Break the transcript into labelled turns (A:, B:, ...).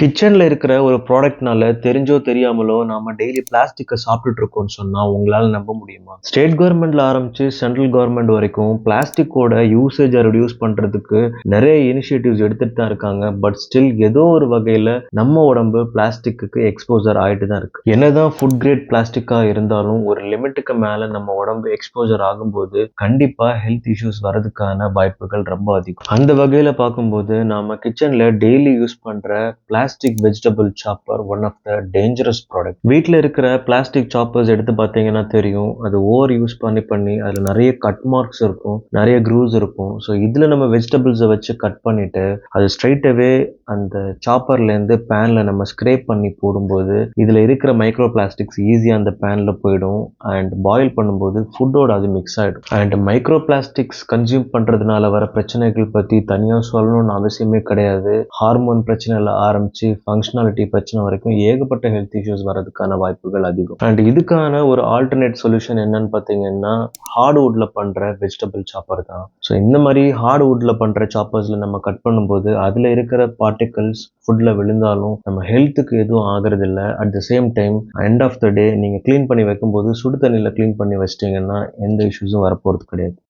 A: கிச்சன்ல இருக்கிற ஒரு ப்ராடக்ட்னால தெரிஞ்சோ தெரியாமலோ நாம டெய்லி பிளாஸ்டிக்க சாப்பிட்டுட்டு இருக்கோம்னு சொன்னா உங்களால நம்ப முடியுமா? ஸ்டேட் கவர்மெண்ட்ல ஆரம்பிச்சு சென்ட்ரல் கவர்மெண்ட் வரைக்கும் பிளாஸ்டிக்கோட யூசேஜை ரெடியூஸ் பண்றதுக்கு நிறைய இனிஷியேட்டிவ்ஸ் எடுத்துட்டு தான் இருக்காங்க. பட் ஸ்டில் ஏதோ ஒரு வகையில நம்ம உடம்பு பிளாஸ்டிக்கு எக்ஸ்போசர் ஆயிட்டு தான் இருக்கு. என்னதான் ஃபுட் கிரேட் பிளாஸ்டிக்கா இருந்தாலும் ஒரு லிமிட்டுக்கு மேல நம்ம உடம்பு எக்ஸ்போசர் ஆகும்போது கண்டிப்பா ஹெல்த் இஷ்யூஸ் வரதுக்கான வாய்ப்புகள் ரொம்ப அதிகம். அந்த வகையில பார்க்கும்போது நாம கிச்சன்ல டெய்லி யூஸ் பண்ற plastic vegetable chopper one of the dangerous product. வீட்டில் இருக்கிற பிளாஸ்டிக் சாப்பர்ஸ் எடுத்து பார்த்தீங்கன்னா தெரியும், அது ஓவர் யூஸ் பண்ணி அதில் நிறைய கட் மார்க்ஸ் இருக்கும், நிறைய க்ரூஸ் இருக்கும். ஸோ இதில் நம்ம வெஜிடபிள்ஸை வச்சு கட் பண்ணிட்டு அது ஸ்ட்ரைட்டாகவே அந்த சாப்பர்லேருந்து பேனில் நம்ம ஸ்க்ரேப் பண்ணி போடும்போது இதில் இருக்கிற மைக்ரோ பிளாஸ்டிக்ஸ் ஈஸியாக அந்த பேனில் போயிடும். அண்ட் பாயில் பண்ணும்போது ஃபுட்டோட அது மிக்ஸ் ஆகிடும். அண்ட் மைக்ரோ பிளாஸ்டிக்ஸ் கன்சியூம் பண்ணுறதுனால வர பிரச்சனைகள் பற்றி தனியாக சொல்லணும்னு அவசியமே கிடையாது. ஹார்மோன் பிரச்சனையில் ஆரம்பிச்சு ஃபங்க்ஷனாலிட்டி பிரச்சனை வரைக்கும் ஏகப்பட்ட ஹெல்த் இஷ்யூஸ் வரதுக்கான வாய்ப்புகள் அதிகம். அண்ட் இதுக்கான ஒரு ஆல்டர்னேட் சொல்யூஷன் என்னன்னு பார்த்தீங்கன்னா ஹார்ட்வுட்ல பண்ற வெஜிடபிள் சாப்பர் தான். ஸோ இந்த மாதிரி ஹார்ட்வுட்ல பண்ற சாப்பர்ஸ்ல நம்ம கட் பண்ணும்போது அதுல இருக்கிற பார்ட்டிகல்ஸ் ஃபுட்ல விழுந்தாலும் நம்ம ஹெல்த்துக்கு எதுவும் ஆகிறது இல்லை. At the same time end of the day நீங்க க்ளீன் பண்ணி வைக்கும்போது சுடு தண்ணியில் க்ளீன் பண்ணி வச்சிட்டிங்கன்னா எந்த இஷ்யூஸும் வரப்போறது கிடையாது.